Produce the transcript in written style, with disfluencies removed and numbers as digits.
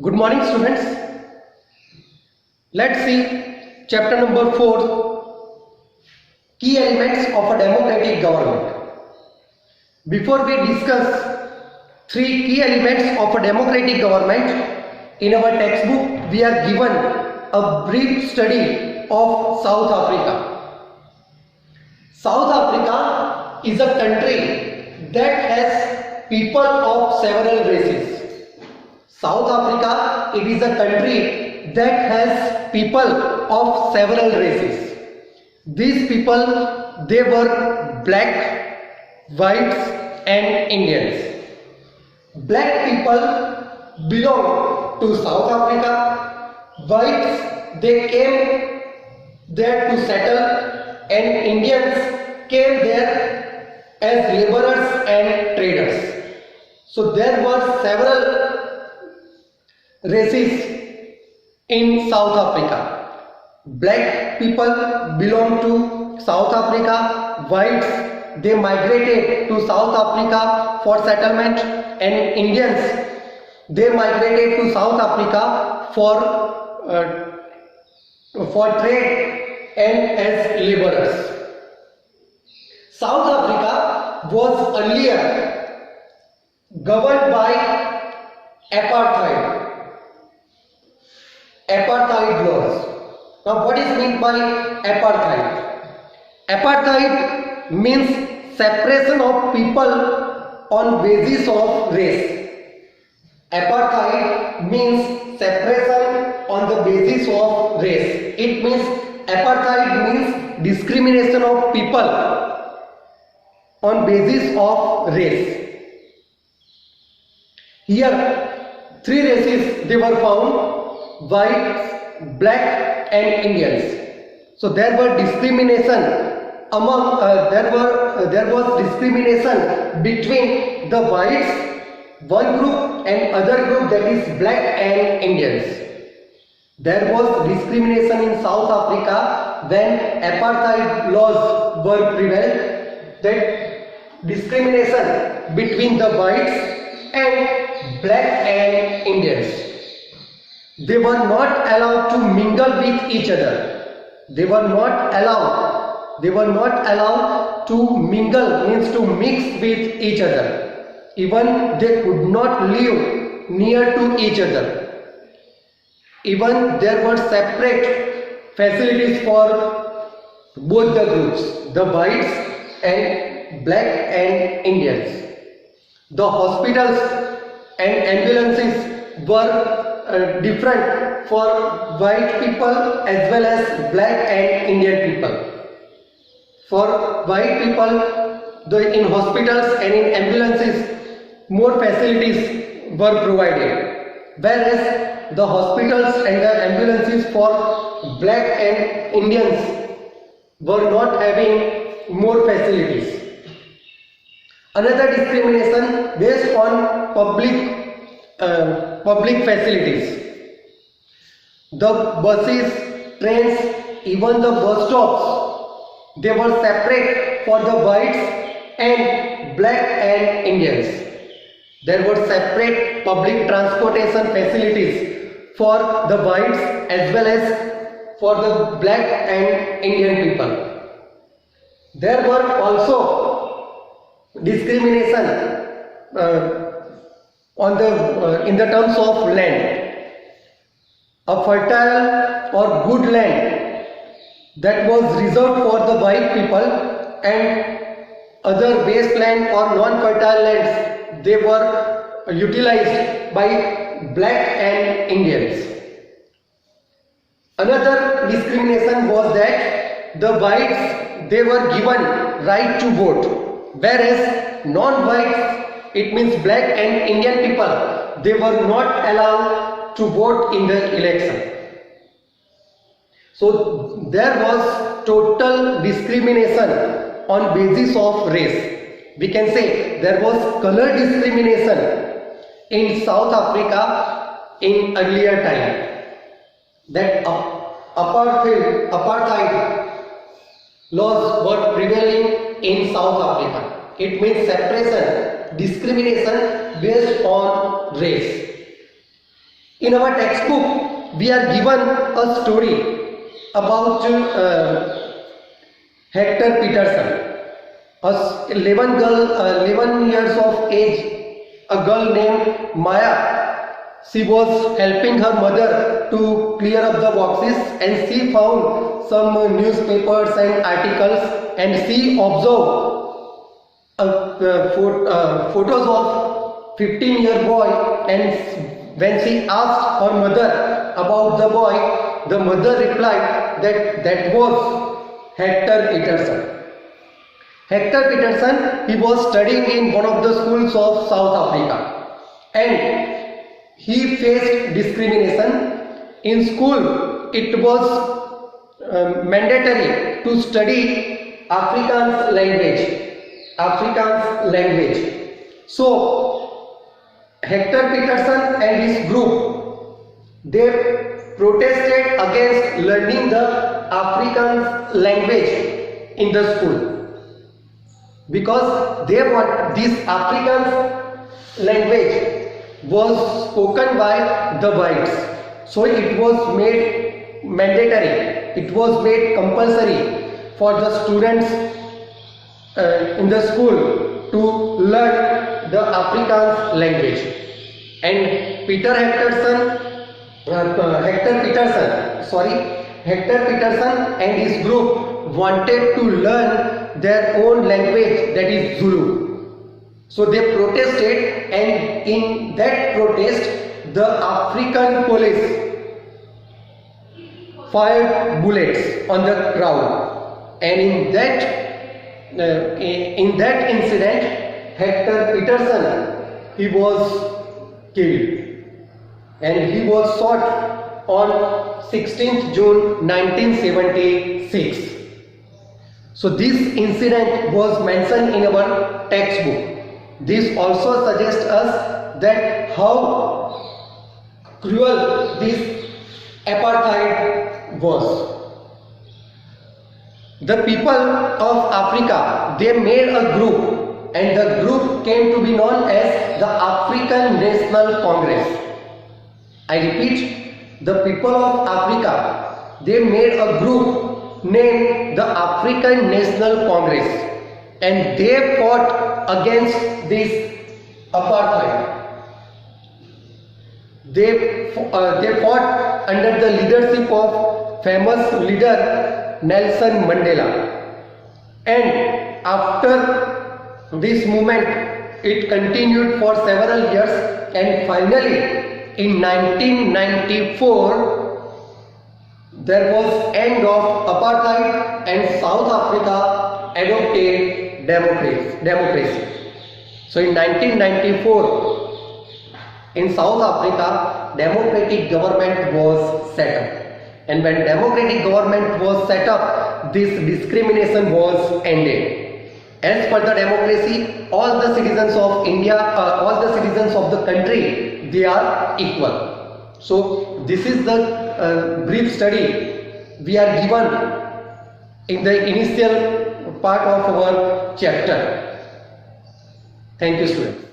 Good morning, students. Let's see chapter number 4, key elements of a democratic government. Before we discuss 3 key elements of a democratic government, in our textbook we are given a brief study of South Africa. South Africa is a country that has people of several races. South Africa, it is a country that has people of several races. These people, they were black, whites and Indians. Black people belong to South Africa. Whites, they came there to settle, and Indians came there as laborers and traders. So there were several races in South Africa. Black people belong to South Africa. Whites, they migrated to South Africa for settlement, and Indians, they migrated to South Africa for trade and as laborers. South Africa was earlier governed by apartheid laws. Now, what is meant by apartheid? Apartheid means separation of people on basis of race. Apartheid means separation on the basis of race. It means apartheid means discrimination of people on basis of race. Here, 3 races they were found: whites, black and Indians. So there were discrimination among there was discrimination between the whites, one group, and other group, that is black and Indians. There was discrimination in South Africa when apartheid laws were prevailed, that discrimination between the whites and black and Indians. They were not allowed to mingle with each other. They were not allowed to mingle, means to mix with each other. Even they could not live near to each other. Even there were separate facilities for both the groups, the whites and black and Indians. The hospitals and ambulances were different for white people as well as black and Indian people. For white people, in hospitals and in ambulances, more facilities were provided, whereas the hospitals and the ambulances for black and Indians were not having more facilities. Another discrimination based on public facilities. The buses, trains, even the bus stops, they were separate for the whites and black and Indians. There were separate public transportation facilities for the whites as well as for the black and Indian people. There were also discrimination in the terms of land. A fertile or good land that was reserved for the white people, and other wasteland or non-fertile lands, they were utilized by black and Indians. Another discrimination was that the whites, they were given right to vote, whereas non-whites, it means black and Indian people, they were not allowed to vote in the election. So there was total discrimination on basis of race. We can say there was color discrimination in South Africa in earlier time. That apartheid laws were prevailing in South Africa. It means separation, discrimination based on race. In our textbook, we are given a story about Hector Peterson, a 11 years of age, a girl named Maya. She was helping her mother to clear up the boxes, and she found some newspapers and articles, and she observed photos of 15-year boy, and when she asked her mother about the boy, the mother replied that was Hector Peterson. Hector Peterson, he was studying in one of the schools of South Africa, and he faced discrimination. In school, it was mandatory to study Afrikaans language. So Hector Peterson and his group, they protested against learning the Afrikaans language in the school, because they want this Afrikaans language was spoken by the whites. So it was made mandatory, it was made compulsory for the students in the school to learn the Afrikaans language. And Hector Peterson and his group wanted to learn their own language, that is Zulu. So they protested, and in that protest, the African police fired bullets on the crowd, and in that incident, Hector Peterson, he was killed, and he was shot on 16th June 1976. So this incident was mentioned in our textbook. This also suggests us that how cruel this apartheid was. The people of Africa, they made a group, and the group came to be known as the African National Congress. I repeat, the people of Africa, they made a group named the African National Congress, and they fought against this apartheid. They fought under the leadership of famous leader Nelson Mandela, and after this movement, it continued for several years, and finally in 1994 there was end of apartheid, and South Africa adopted democracy. So in 1994 in South Africa, democratic government was set up, and when democratic government was set up, this discrimination was ended. As per the democracy, all the citizens of India, all the citizens of the country, they are equal. So this is the brief study we are given in the initial part of our chapter. Thank you, students.